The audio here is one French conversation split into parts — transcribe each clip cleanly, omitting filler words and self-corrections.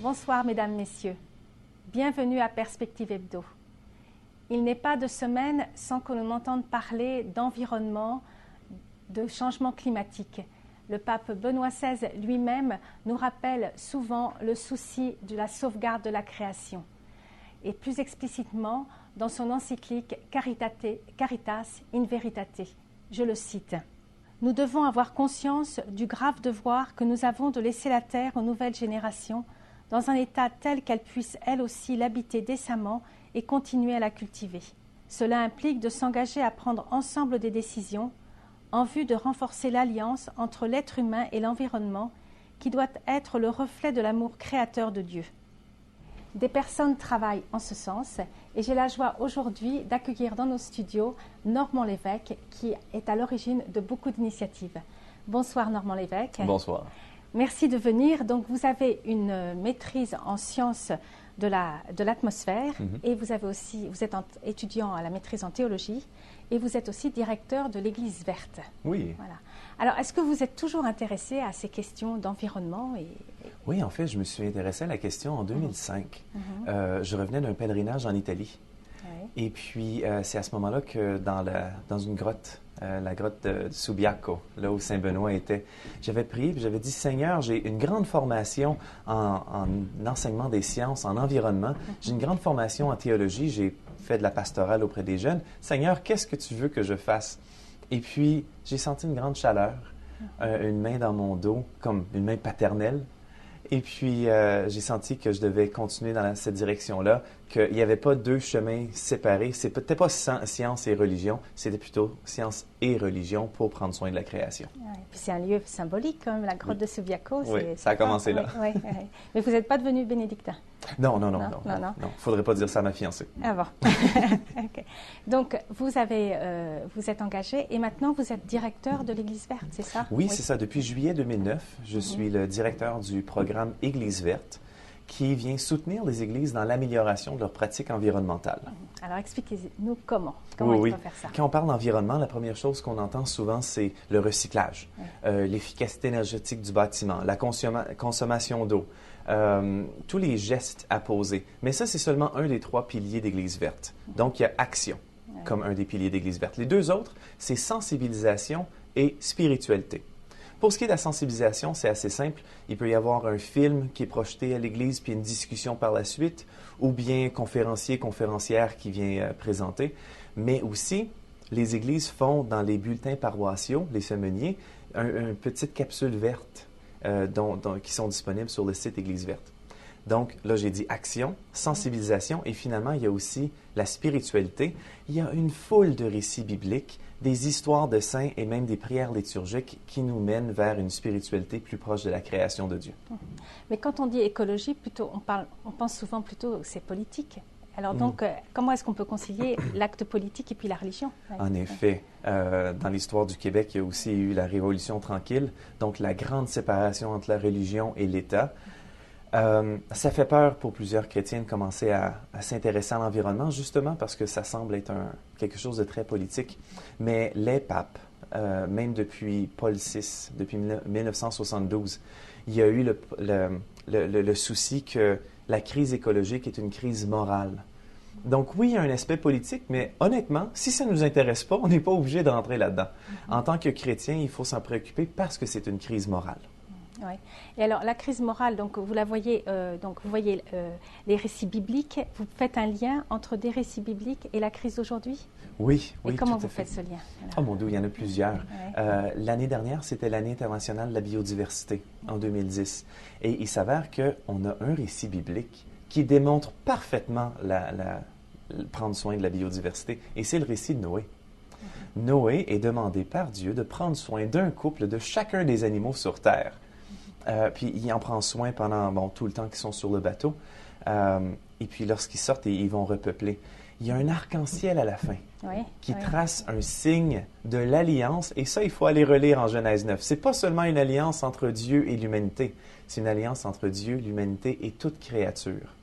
Bonsoir mesdames, messieurs. Bienvenue à Perspective Hebdo. Il n'est pas de semaine sans que l'on entende parler d'environnement, de changement climatique. Le pape Benoît XVI lui-même nous rappelle souvent le souci de la sauvegarde de la création. Et plus explicitement, dans son encyclique Caritas in Veritate, je le cite. Nous devons avoir conscience du grave devoir que nous avons de laisser la terre aux nouvelles générations dans un état tel qu'elles puissent elles aussi l'habiter décemment et continuer à la cultiver. Cela implique de s'engager à prendre ensemble des décisions en vue de renforcer l'alliance entre l'être humain et l'environnement qui doit être le reflet de l'amour créateur de Dieu. Des personnes travaillent en ce sens et j'ai la joie aujourd'hui d'accueillir dans nos studios Normand Lévesque qui est à l'origine de beaucoup d'initiatives. Bonsoir Normand Lévesque. Bonsoir. Merci de venir. Donc vous avez une maîtrise en sciences de l'atmosphère et vous êtes étudiant à la maîtrise en théologie et vous êtes aussi directeur de l'Église verte. Oui. Voilà. Alors est-ce que vous êtes toujours intéressé à ces questions d'environnement Oui, en fait, je me suis intéressé à la question en 2005. Je revenais d'un pèlerinage en Italie. Oui. Et puis, c'est à ce moment-là que dans une grotte, la grotte de Subiaco, là où Saint-Benoît était, j'avais prié et j'avais dit, Seigneur, j'ai une grande formation en enseignement des sciences, en environnement. J'ai une grande formation en théologie. J'ai fait de la pastorale auprès des jeunes. Seigneur, qu'est-ce que tu veux que je fasse? Et puis, j'ai senti une grande chaleur, une main dans mon dos, comme une main paternelle. Et puis, j'ai senti que je devais continuer dans cette direction-là, qu'il n'y avait pas deux chemins séparés. C'était pas science et religion, c'était plutôt science et religion pour prendre soin de la création. Ouais, puis c'est un lieu symbolique, quand même, la grotte de Subiaco. Oui, ça a commencé là. Oui. Mais vous n'êtes pas devenu bénédictin? Non. Il ne faudrait pas dire ça à ma fiancée. Ah bon. Okay. Donc, vous êtes engagé et maintenant vous êtes directeur de l'Église verte, c'est ça? Oui, c'est ça. Depuis juillet 2009, je suis le directeur du programme Église verte qui vient soutenir les églises dans l'amélioration de leurs pratiques environnementales. Alors, expliquez-nous comment on peut faire ça. Quand on parle d'environnement, la première chose qu'on entend souvent, c'est le recyclage, l'efficacité énergétique du bâtiment, la consommation d'eau, tous les gestes à poser. Mais ça, c'est seulement un des 3 piliers d'Église verte. Donc, il y a action comme un des piliers d'Église verte. Les 2 autres, c'est sensibilisation et spiritualité. Pour ce qui est de la sensibilisation, c'est assez simple. Il peut y avoir un film qui est projeté à l'église, puis une discussion par la suite, ou bien conférencier, conférencière qui vient présenter. Mais aussi, les églises font dans les bulletins paroissiaux, les semainiers, une petite capsule verte qui sont disponibles sur le site Église verte. Donc, là, j'ai dit action, sensibilisation, et finalement, il y a aussi la spiritualité. Il y a une foule de récits bibliques, des histoires de saints et même des prières liturgiques qui nous mènent vers une spiritualité plus proche de la création de Dieu. Mais quand on dit écologie, on pense souvent plutôt que c'est politique. Alors donc, comment est-ce qu'on peut concilier l'acte politique et puis la religion? En effet, dans l'histoire du Québec, il y a aussi eu la Révolution tranquille, donc la grande séparation entre la religion et l'État. Ça fait peur pour plusieurs chrétiens de commencer à s'intéresser à l'environnement, justement parce que ça semble être quelque chose de très politique. Mais les papes, même depuis Paul VI, depuis 1972, il y a eu le souci que la crise écologique est une crise morale. Donc oui, il y a un aspect politique, mais honnêtement, si ça ne nous intéresse pas, on n'est pas obligé de rentrer là-dedans. En tant que chrétien, il faut s'en préoccuper parce que c'est une crise morale. Oui. Et alors, la crise morale, donc vous la voyez, vous voyez les récits bibliques. Vous faites un lien entre des récits bibliques et la crise d'aujourd'hui? Oui. Et comment vous faites ce lien? Oh mon Dieu, il y en a plusieurs. L'année dernière, c'était l'année internationale de la biodiversité, en 2010. Et il s'avère qu'on a un récit biblique qui démontre parfaitement prendre soin de la biodiversité. Et c'est le récit de Noé. Noé est demandé par Dieu de prendre soin d'un couple de chacun des animaux sur Terre. Puis il en prend soin pendant tout le temps qu'ils sont sur le bateau. Et puis lorsqu'ils sortent, ils vont repeupler. Il y a un arc-en-ciel à la fin qui trace un signe de l'alliance. Et ça, il faut aller relire en Genèse 9. Ce n'est pas seulement une alliance entre Dieu et l'humanité. C'est une alliance entre Dieu, l'humanité et toute créature.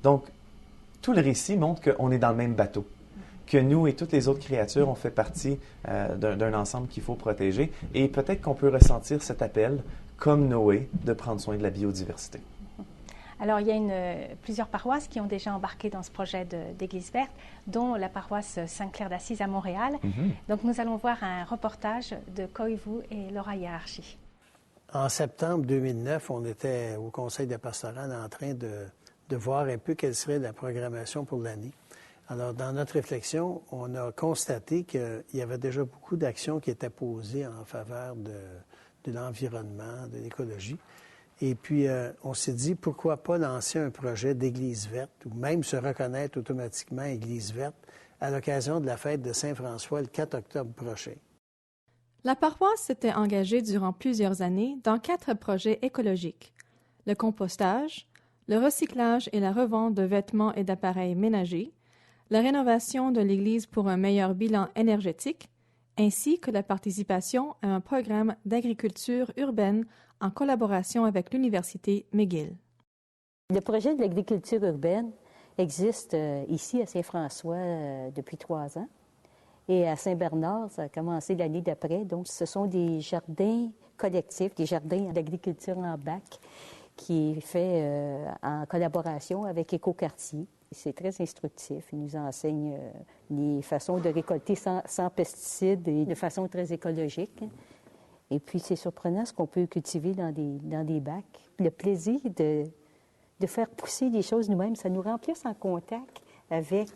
Donc, tout le récit montre qu'on est dans le même bateau. Que nous et toutes les autres créatures, on fait partie d'un ensemble qu'il faut protéger. Et peut-être qu'on peut ressentir cet appel comme Noé, de prendre soin de la biodiversité. Alors, il y a plusieurs paroisses qui ont déjà embarqué dans ce projet d'église verte, dont la paroisse Sainte-Claire d'Assise à Montréal. Donc, nous allons voir un reportage de Koivu et Laura Hiérarchie. En septembre 2009, on était au conseil de pastoral en train de voir un peu quelle serait la programmation pour l'année. Alors, dans notre réflexion, on a constaté qu'il y avait déjà beaucoup d'actions qui étaient posées en faveur de l'environnement, de l'écologie. Et puis, on s'est dit, pourquoi pas lancer un projet d'église verte ou même se reconnaître automatiquement église verte à l'occasion de la fête de Saint-François le 4 octobre prochain. La paroisse s'était engagée durant plusieurs années dans 4 projets écologiques: le compostage, le recyclage et la revente de vêtements et d'appareils ménagers, la rénovation de l'église pour un meilleur bilan énergétique, ainsi que la participation à un programme d'agriculture urbaine en collaboration avec l'Université McGill. Le projet de l'agriculture urbaine existe ici à Saint-François depuis 3 ans. Et à Saint-Bernard, ça a commencé l'année d'après. Donc, ce sont des jardins collectifs, des jardins d'agriculture en bac qui est fait en collaboration avec Écoquartier. C'est très instructif. Ils nous enseignent les façons de récolter sans pesticides et de façon très écologique. Et puis, c'est surprenant ce qu'on peut cultiver dans des bacs. Le plaisir de faire pousser des choses nous-mêmes, ça nous rend plus en contact avec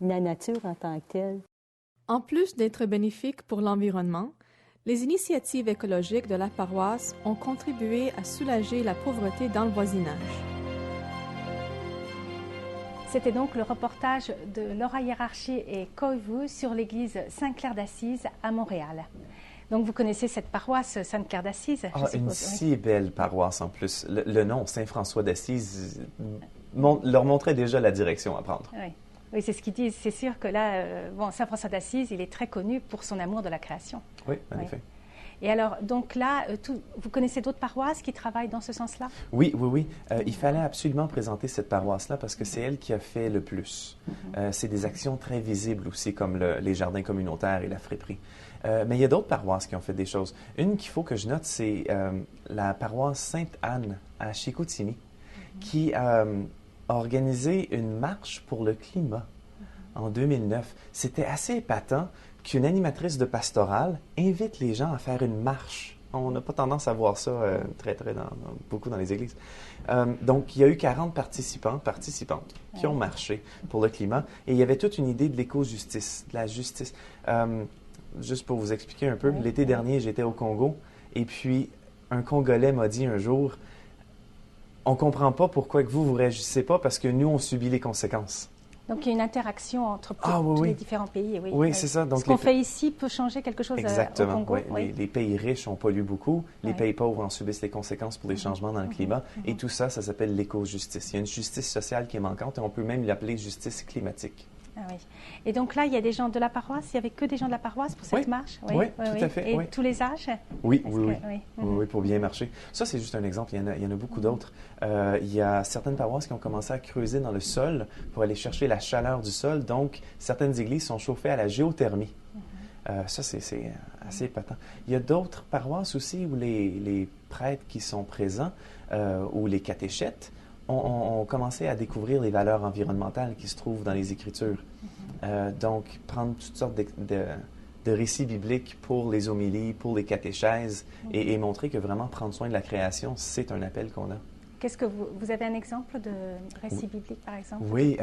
la nature en tant que telle. En plus d'être bénéfiques pour l'environnement, les initiatives écologiques de la paroisse ont contribué à soulager la pauvreté dans le voisinage. C'était donc le reportage de Laura Hiérarchie et Koivu sur l'église Sainte-Claire d'Assise à Montréal. Donc, vous connaissez cette paroisse Sainte-Claire d'Assise? Une si belle paroisse en plus. Le nom, Saint-François d'Assise, leur montrait déjà la direction à prendre. Oui, c'est ce qu'ils disent. C'est sûr que là, Saint-François d'Assise, il est très connu pour son amour de la création. Oui, en effet. Et alors, donc là, vous connaissez d'autres paroisses qui travaillent dans ce sens-là? Oui. Il fallait absolument présenter cette paroisse-là parce que c'est elle qui a fait le plus. C'est des actions très visibles aussi, comme les jardins communautaires et la friperie. Mais il y a d'autres paroisses qui ont fait des choses. Une qu'il faut que je note, c'est la paroisse Sainte-Anne à Chicoutimi, qui a organisé une marche pour le climat en 2009. C'était assez épatant qu'une animatrice de pastorale invite les gens à faire une marche. On n'a pas tendance à voir ça beaucoup dans les églises. Donc, il y a eu 40 participantes qui ont marché pour le climat. Et il y avait toute une idée de l'éco-justice, de la justice. Juste pour vous expliquer un peu, l'été dernier, j'étais au Congo. Et puis, un Congolais m'a dit un jour, « On ne comprend pas pourquoi que vous ne réagissez pas parce que nous, on subit les conséquences. » Donc, il y a une interaction entre tous les différents pays. Oui, c'est ça. Donc, ce qu'on fait ici peut changer quelque chose au Congo. Les pays riches, on pollue beaucoup. Les pays pauvres en subissent les conséquences pour les changements dans le climat. Et tout ça, ça s'appelle l'éco-justice. Il y a une justice sociale qui est manquante et on peut même l'appeler justice climatique. Ah oui. Et donc là, il y a des gens de la paroisse. Il n'y avait que des gens de la paroisse pour cette marche? Oui, tout à fait. Et tous les âges? Oui, pour bien marcher. Ça, c'est juste un exemple. Il y en a beaucoup d'autres. Il y a certaines paroisses qui ont commencé à creuser dans le sol pour aller chercher la chaleur du sol. Donc, certaines églises sont chauffées à la géothermie. Ça, c'est assez épatant. Il y a d'autres paroisses aussi où les prêtres qui sont présents, ou les catéchètes, ont commencé à découvrir les valeurs environnementales qui se trouvent dans les Écritures. Donc, prendre toutes sortes de récits bibliques pour les homélies, pour les catéchèses, et montrer que vraiment prendre soin de la création, c'est un appel qu'on a. Qu'est-ce que vous avez un exemple de récit biblique, par exemple? Oui,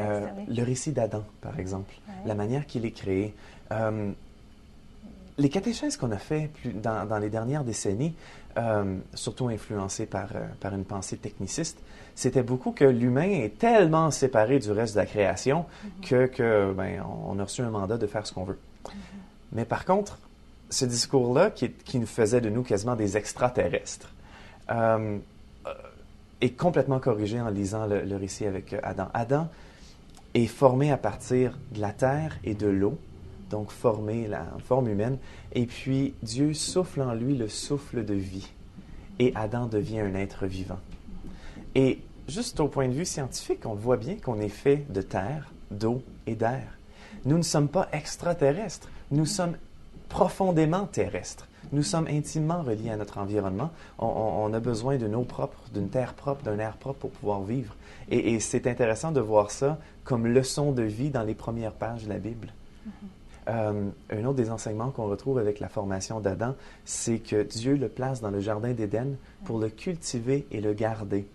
le récit d'Adam, par exemple, la manière qu'il est créé. Les catéchèses qu'on a fait dans les dernières décennies, surtout influencées par une pensée techniciste, c'était beaucoup que l'humain est tellement séparé du reste de la création on a reçu un mandat de faire ce qu'on veut. Mais par contre, ce discours-là, qui nous faisait de nous quasiment des extraterrestres, est complètement corrigé en lisant le récit avec Adam. Adam est formé à partir de la terre et de l'eau, donc formé en forme humaine, et puis Dieu souffle en lui le souffle de vie, et Adam devient un être vivant. Et juste au point de vue scientifique, on voit bien qu'on est fait de terre, d'eau et d'air. Nous ne sommes pas extraterrestres, nous sommes profondément terrestres. Nous sommes intimement reliés à notre environnement. On a besoin d'une eau propre, d'une terre propre, d'un air propre pour pouvoir vivre. Et c'est intéressant de voir ça comme leçon de vie dans les premières pages de la Bible. Un autre des enseignements qu'on retrouve avec la formation d'Adam, c'est que Dieu le place dans le jardin d'Éden pour le cultiver et le garder.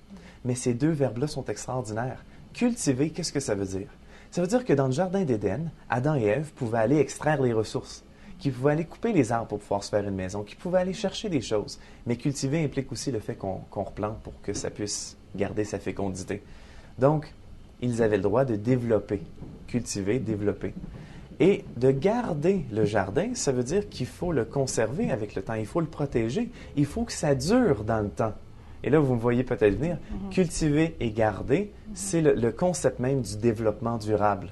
Mais ces deux verbes-là sont extraordinaires. Cultiver, qu'est-ce que ça veut dire? Ça veut dire que dans le jardin d'Éden, Adam et Ève pouvaient aller extraire les ressources, qu'ils pouvaient aller couper les arbres pour pouvoir se faire une maison, qu'ils pouvaient aller chercher des choses. Mais cultiver implique aussi le fait qu'on replante pour que ça puisse garder sa fécondité. Donc, ils avaient le droit de développer, cultiver, développer. Et de garder le jardin, ça veut dire qu'il faut le conserver avec le temps, il faut le protéger, il faut que ça dure dans le temps. Et là, vous me voyez peut-être venir, cultiver et garder, c'est le concept même du développement durable.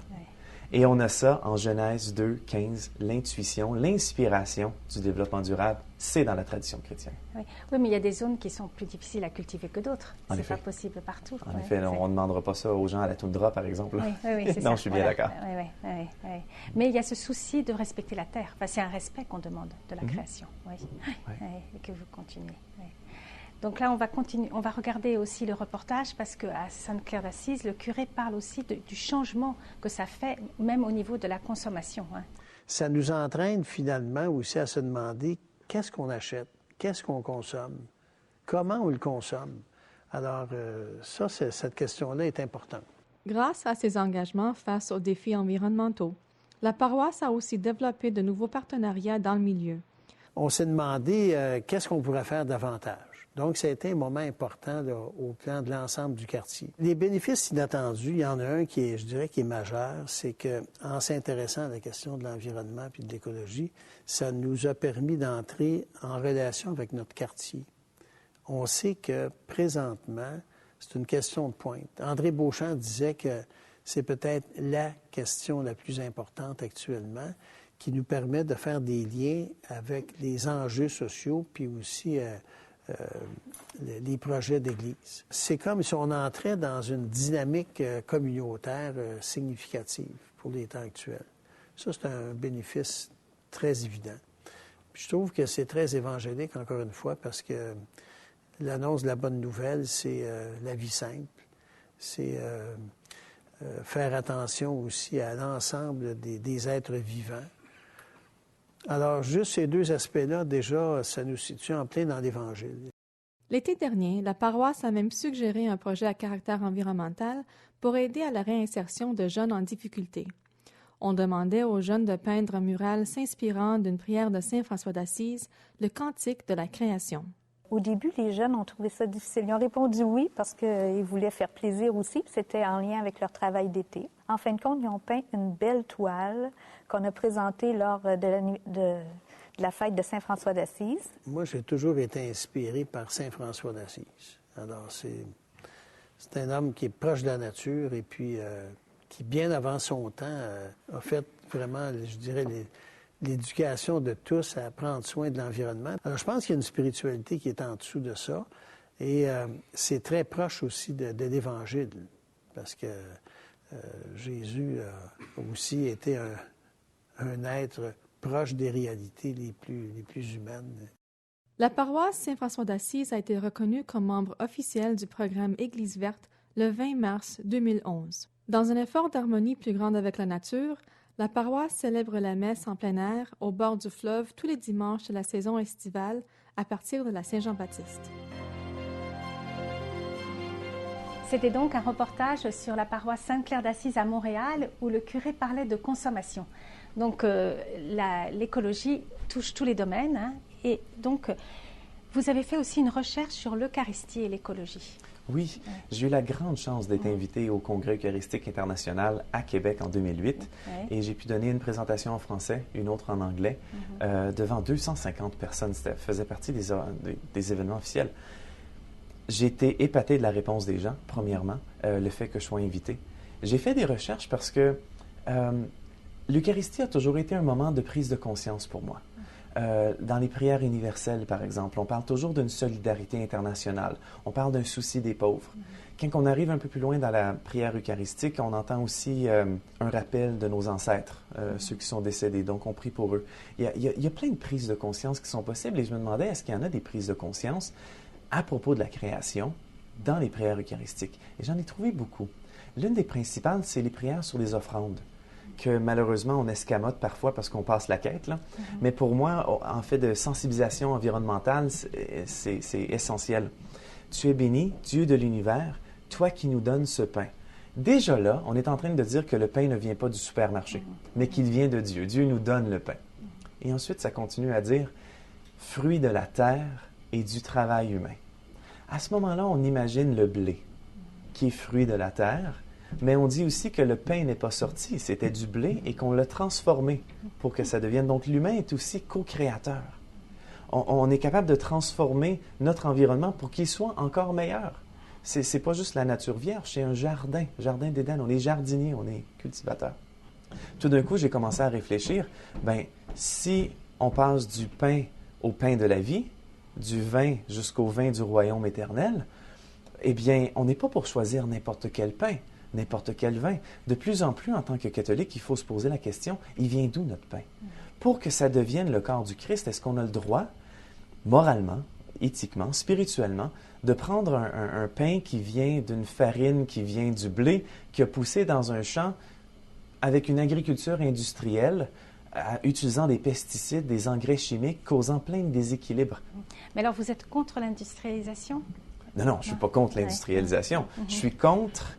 Et on a ça en Genèse 2, 15, l'intuition, l'inspiration du développement durable, c'est dans la tradition chrétienne. Oui, mais il y a des zones qui sont plus difficiles à cultiver que d'autres. En C'est effet. pas possible partout. En effet, on ne demandera pas ça aux gens à la toundra, par exemple. Oui, c'est ça. Non, je suis bien d'accord. Oui. Mais il y a ce souci de respecter la terre. Enfin, c'est un respect qu'on demande de la création. Oui. Et que vous continuez. Oui. Donc là, on va continuer. On va regarder aussi le reportage parce qu'à Sainte-Claire d'Assise, le curé parle aussi du changement que ça fait, même au niveau de la consommation. Ça nous entraîne finalement aussi à se demander qu'est-ce qu'on achète, qu'est-ce qu'on consomme, comment on le consomme. Alors, cette question-là est importante. Grâce à ses engagements face aux défis environnementaux, la paroisse a aussi développé de nouveaux partenariats dans le milieu. On s'est demandé qu'est-ce qu'on pourrait faire davantage. Donc, ça a été un moment important là, au plan de l'ensemble du quartier. Les bénéfices inattendus, il y en a un qui est, je dirais, qui est majeur, c'est qu'en s'intéressant à la question de l'environnement puis de l'écologie, ça nous a permis d'entrer en relation avec notre quartier. On sait que présentement, c'est une question de pointe. André Beauchamp disait que c'est peut-être la question la plus importante actuellement qui nous permet de faire des liens avec les enjeux sociaux puis aussi les projets d'Église. C'est comme si on entrait dans une dynamique communautaire significative pour les temps actuels. Ça, c'est un bénéfice très évident. Puis je trouve que c'est très évangélique, encore une fois, parce que l'annonce de la bonne nouvelle, c'est la vie simple. C'est faire attention aussi à l'ensemble des êtres vivants. Alors, juste ces deux aspects-là, déjà, ça nous situe en plein dans l'Évangile. L'été dernier, la paroisse a même suggéré un projet à caractère environnemental pour aider à la réinsertion de jeunes en difficulté. On demandait aux jeunes de peindre un mural s'inspirant d'une prière de Saint François d'Assise, le Cantique de la création. Au début, les jeunes ont trouvé ça difficile. Ils ont répondu oui parce qu'ils voulaient faire plaisir aussi, puis c'était en lien avec leur travail d'été. En fin de compte, ils ont peint une belle toile qu'on a présentée lors de la fête de Saint-François d'Assise. Moi, j'ai toujours été inspiré par Saint-François d'Assise. Alors, c'est un homme qui est proche de la nature et puis qui, bien avant son temps, a fait vraiment, je dirais, l'éducation de tous à prendre soin de l'environnement. Alors, je pense qu'il y a une spiritualité qui est en dessous de ça. Et c'est très proche aussi de l'Évangile, parce que Jésus a aussi été un être proche des réalités les plus humaines. La paroisse Saint-François d'Assise a été reconnue comme membre officiel du programme Église verte le 20 mars 2011. Dans un effort d'harmonie plus grande avec la nature, la paroisse célèbre la messe en plein air au bord du fleuve tous les dimanches de la saison estivale à partir de la Saint-Jean-Baptiste. C'était donc un reportage sur la paroisse Sainte-Claire d'Assise à Montréal où le curé parlait de consommation. Donc l'écologie touche tous les domaines. Et donc, vous avez fait aussi une recherche sur l'Eucharistie et l'écologie. Oui, j'ai eu la grande chance d'être invité au Congrès eucharistique international à Québec en 2008 et j'ai pu donner une présentation en français, une autre en anglais, devant 250 personnes. Ça faisait partie des événements officiels. J'ai été épaté de la réponse des gens, premièrement, le fait que je sois invité. J'ai fait des recherches parce que l'Eucharistie a toujours été un moment de prise de conscience pour moi. Dans les prières universelles, par exemple, on parle toujours d'une solidarité internationale. On parle d'un souci des pauvres. Quand on arrive un peu plus loin dans la prière eucharistique, on entend aussi un rappel de nos ancêtres, ceux qui sont décédés. Donc, on prie pour eux. Il y a plein de prises de conscience qui sont possibles et je me demandais, est-ce qu'il y en a des prises de conscience à propos de la création dans les prières eucharistiques? Et j'en ai trouvé beaucoup. L'une des principales, c'est les prières sur les offrandes, que malheureusement on escamote parfois parce qu'on passe la quête, là. Mais pour moi, en fait de sensibilisation environnementale, c'est essentiel. Tu es béni, Dieu de l'univers, toi qui nous donnes ce pain. Déjà là, on est en train de dire que le pain ne vient pas du supermarché, mais qu'il vient de Dieu. Dieu nous donne le pain. Et ensuite, ça continue à dire fruit de la terre et du travail humain. À ce moment-là, on imagine le blé, qui est fruit de la terre, mais on dit aussi que le pain n'est pas sorti, c'était du blé et qu'on l'a transformé pour que ça devienne. Donc l'humain est aussi co-créateur. On est capable de transformer notre environnement pour qu'il soit encore meilleur. C'est pas juste la nature vierge, c'est un jardin d'Éden. On est jardinier, on est cultivateur. Tout d'un coup, j'ai commencé à réfléchir, si on passe du pain au pain de la vie, du vin jusqu'au vin du royaume éternel, eh bien, on n'est pas pour choisir n'importe quel pain, n'importe quel vin. De plus en plus, en tant que catholique, il faut se poser la question, il vient d'où notre pain? Pour que ça devienne le corps du Christ, est-ce qu'on a le droit, moralement, éthiquement, spirituellement, de prendre un pain qui vient d'une farine, qui vient du blé, qui a poussé dans un champ avec une agriculture industrielle, utilisant des pesticides, des engrais chimiques, causant plein de déséquilibres? Mais alors, vous êtes contre l'industrialisation? Non, je ne suis pas contre l'industrialisation. Je suis contre...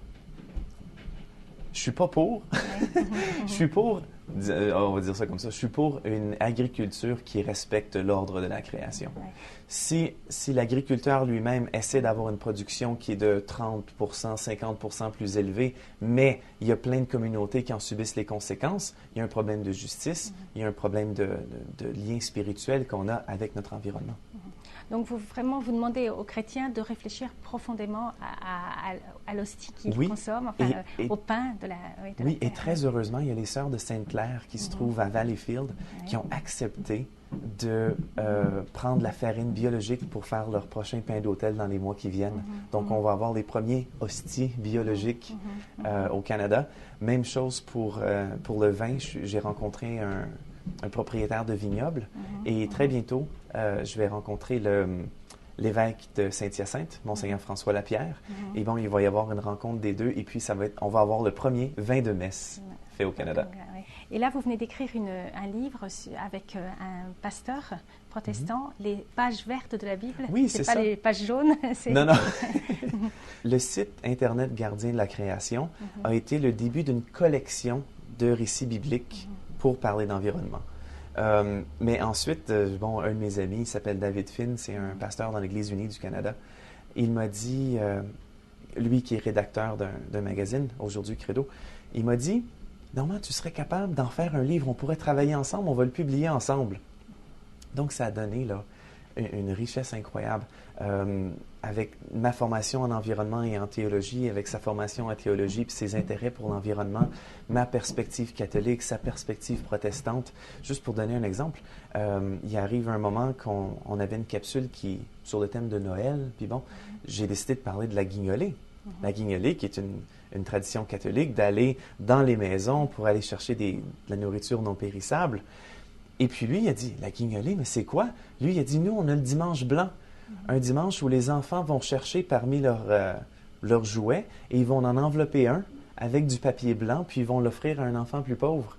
Je suis pas pour. Je suis pour, on va dire ça comme ça, je suis pour une agriculture qui respecte l'ordre de la création. Si l'agriculteur lui-même essaie d'avoir une production qui est de 30 50 plus élevée, mais il y a plein de communautés qui en subissent les conséquences, il y a un problème de justice, il y a un problème de lien spirituel qu'on a avec notre environnement. Donc, vous demandez aux chrétiens de réfléchir profondément à l'hostie qu'ils consomment, au pain de la... Oui, et très heureusement, il y a les Sœurs de Sainte-Claire qui se trouvent à Valleyfield qui ont accepté de prendre la farine biologique pour faire leur prochain pain d'autel dans les mois qui viennent. Donc, on va avoir les premiers hosties biologiques au Canada. Même chose pour le vin. J'ai rencontré un propriétaire de vignoble et très bientôt, je vais rencontrer l'évêque de Saint-Hyacinthe, Monseigneur François Lapierre. Et bon, il va y avoir une rencontre des deux et puis on va avoir le premier vin de messe fait au Canada. Et là, vous venez d'écrire un livre avec un pasteur protestant, les pages vertes de la Bible. Oui, c'est ça. pas les pages jaunes. Non. Le site Internet Gardien de la création a été le début d'une collection de récits bibliques pour parler d'environnement. Mais ensuite, un de mes amis, il s'appelle David Finn, c'est un pasteur dans l'Église unie du Canada. Il m'a dit, lui qui est rédacteur d'un magazine, Aujourd'hui Credo, il m'a dit, Normand, tu serais capable d'en faire un livre, on pourrait travailler ensemble, on va le publier ensemble. Donc, ça a donné là, une richesse incroyable. Avec ma formation en environnement et en théologie, avec sa formation en théologie puis ses intérêts pour l'environnement, ma perspective catholique, sa perspective protestante. Juste pour donner un exemple, il arrive un moment qu'on avait une capsule sur le thème de Noël, puis bon, j'ai décidé de parler de la guignolée. La guignolée, qui est une tradition catholique, d'aller dans les maisons pour aller chercher de la nourriture non périssable. Et puis lui, il a dit, la guignolée, mais c'est quoi? Lui, il a dit, nous, on a le dimanche blanc. Un dimanche où les enfants vont chercher parmi leurs jouets et ils vont en envelopper un avec du papier blanc, puis ils vont l'offrir à un enfant plus pauvre.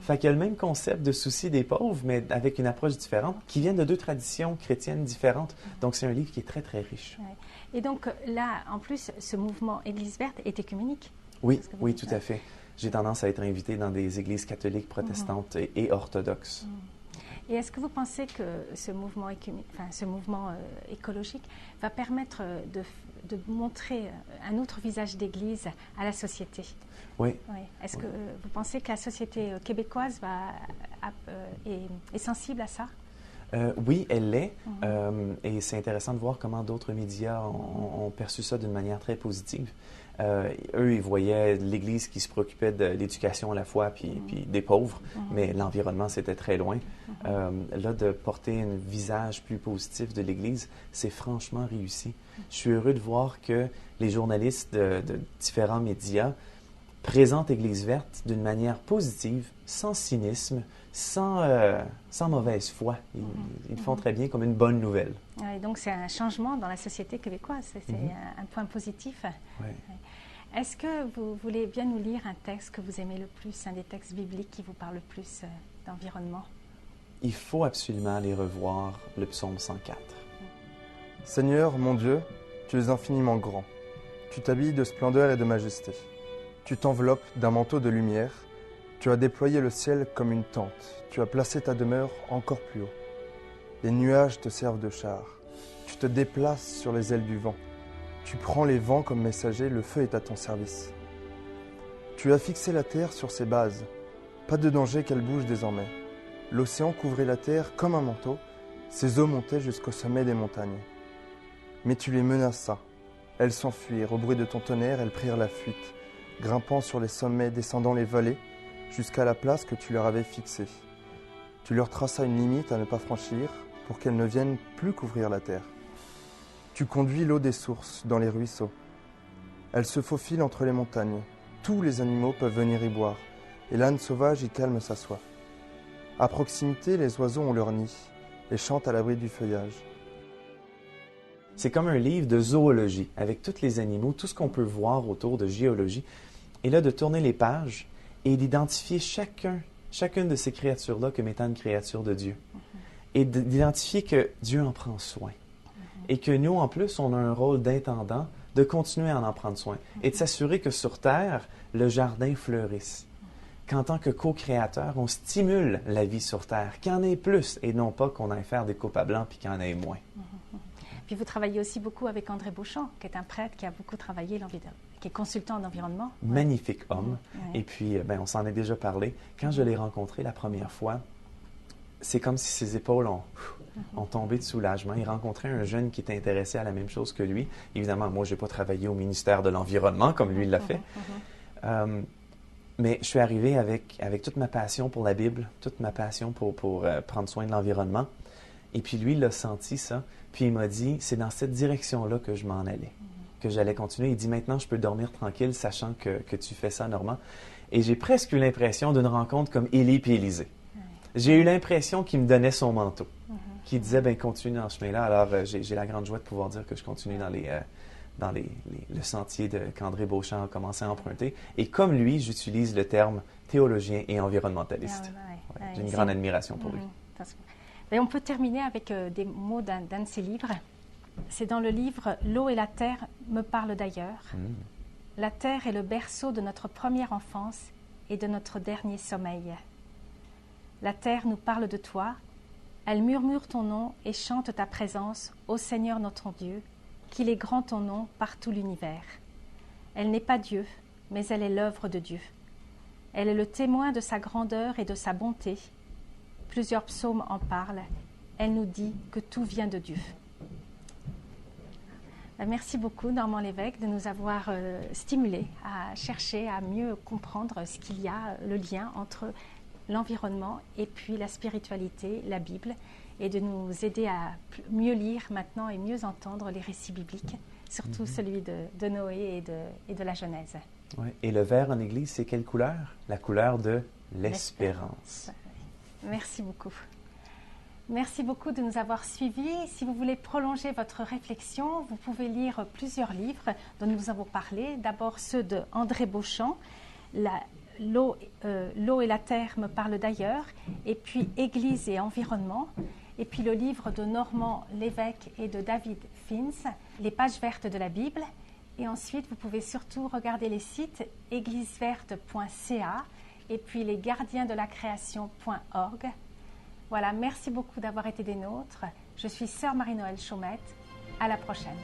Fait qu'il y a le même concept de souci des pauvres, mais avec une approche différente, qui viennent de deux traditions chrétiennes différentes. Donc, c'est un livre qui est très, très riche. Et donc, là, en plus, ce mouvement Église verte est écuménique. Oui, tout à fait. J'ai tendance à être invité dans des églises catholiques, protestantes et orthodoxes. Et est-ce que vous pensez que ce mouvement, écologique va permettre de montrer un autre visage d'Église à la société? Oui. Est-ce que vous pensez que la société québécoise est sensible à ça? Oui, elle l'est. Et c'est intéressant de voir comment d'autres médias ont perçu ça d'une manière très positive. Eux, ils voyaient l'Église qui se préoccupait de l'éducation à la fois, puis des pauvres, mais l'environnement, c'était très loin. Là, de porter un visage plus positif de l'Église, c'est franchement réussi. Je suis heureux de voir que les journalistes de différents médias présentent Église verte d'une manière positive, sans cynisme, sans mauvaise foi. Ils le font très bien comme une bonne nouvelle. Et donc, c'est un changement dans la société québécoise. C'est un point positif. Ouais. Est-ce que vous voulez bien nous lire un texte que vous aimez le plus, un des textes bibliques qui vous parle le plus d'environnement? Il faut absolument aller revoir le psaume 104. Seigneur, mon Dieu, tu es infiniment grand. Tu t'habilles de splendeur et de majesté. Tu t'enveloppes d'un manteau de lumière. Tu as déployé le ciel comme une tente. Tu as placé ta demeure encore plus haut. Les nuages te servent de char. Tu te déplaces sur les ailes du vent. Tu prends les vents comme messagers, le feu est à ton service. Tu as fixé la terre sur ses bases. Pas de danger qu'elle bouge désormais. L'océan couvrait la terre comme un manteau. Ses eaux montaient jusqu'au sommet des montagnes. Mais tu les menaças. Elles s'enfuirent. Au bruit de ton tonnerre, elles prirent la fuite, grimpant sur les sommets, descendant les vallées, jusqu'à la place que tu leur avais fixée. Tu leur traças une limite à ne pas franchir, pour qu'elles ne viennent plus couvrir la terre. Tu conduis l'eau des sources dans les ruisseaux. Elle se faufile entre les montagnes. Tous les animaux peuvent venir y boire, et l'âne sauvage y calme sa soif. À proximité, les oiseaux ont leur nid et chantent à l'abri du feuillage. C'est comme un livre de zoologie, avec tous les animaux, tout ce qu'on peut voir autour de géologie. Et là, de tourner les pages et d'identifier chacune de ces créatures-là comme étant une créature de Dieu. Et d'identifier que Dieu en prend soin. Et que nous, en plus, on a un rôle d'intendant de continuer à en prendre soin. Et de s'assurer que sur Terre, le jardin fleurisse. Qu'en tant que co-créateur, on stimule la vie sur Terre, qu'il y en ait plus, et non pas qu'on aille faire des coupes à blanc puis qu'il y en ait moins. Puis vous travaillez aussi beaucoup avec André Beauchamp, qui est un prêtre qui a beaucoup travaillé qui est consultant en environnement. Magnifique homme. Et puis, on s'en est déjà parlé. Quand je l'ai rencontré la première fois, c'est comme si ses épaules ont tombé de soulagement. Il rencontrait un jeune qui était intéressé à la même chose que lui. Évidemment, moi, je n'ai pas travaillé au ministère de l'Environnement comme lui l'a fait. Mais je suis arrivé avec toute ma passion pour la Bible, toute ma passion pour prendre soin de l'environnement. Et puis lui, il a senti ça. Puis il m'a dit, c'est dans cette direction-là que je m'en allais, que j'allais continuer. Il dit, maintenant, je peux dormir tranquille, sachant que tu fais ça, Normand. Et j'ai presque eu l'impression d'une rencontre comme Élie et Élisée. J'ai eu l'impression qu'il me donnait son manteau, qu'il disait, continue dans ce chemin-là. Alors, j'ai la grande joie de pouvoir dire que je continue dans le sentier qu'André Beauchamp a commencé à emprunter. Et comme lui, j'utilise le terme théologien et environnementaliste. J'ai une grande admiration pour lui. Et on peut terminer avec des mots d'un de ses livres. C'est dans le livre « L'eau et la terre me parlent d'ailleurs ». La terre est le berceau de notre première enfance et de notre dernier sommeil. La terre nous parle de toi, elle murmure ton nom et chante ta présence, ô Seigneur notre Dieu, qu'il est grand ton nom par tout l'univers. Elle n'est pas Dieu, mais elle est l'œuvre de Dieu. Elle est le témoin de sa grandeur et de sa bonté. Plusieurs psaumes en parlent. Elle nous dit que tout vient de Dieu. Merci beaucoup, Normand Lévesque, de nous avoir stimulés à chercher à mieux comprendre ce qu'il y a, le lien entre l'environnement et puis la spiritualité, la Bible, et de nous aider à mieux lire maintenant et mieux entendre les récits bibliques, surtout celui de Noé et de la Genèse. Ouais. Et le vert en Église, c'est quelle couleur? La couleur de l'espérance. Merci beaucoup. Merci beaucoup de nous avoir suivis. Si vous voulez prolonger votre réflexion, vous pouvez lire plusieurs livres dont nous avons parlé. D'abord ceux de André Beauchamp, L'eau et la terre me parlent d'ailleurs, et puis Église et environnement, et puis le livre de Normand Lévesque et de David Fins, Les pages vertes de la Bible. Et ensuite, vous pouvez surtout regarder les sites égliseverte.ca et puis lesgardiensdelacréation.org. Voilà, merci beaucoup d'avoir été des nôtres. Je suis sœur Marie-Noëlle Chaumette. À la prochaine.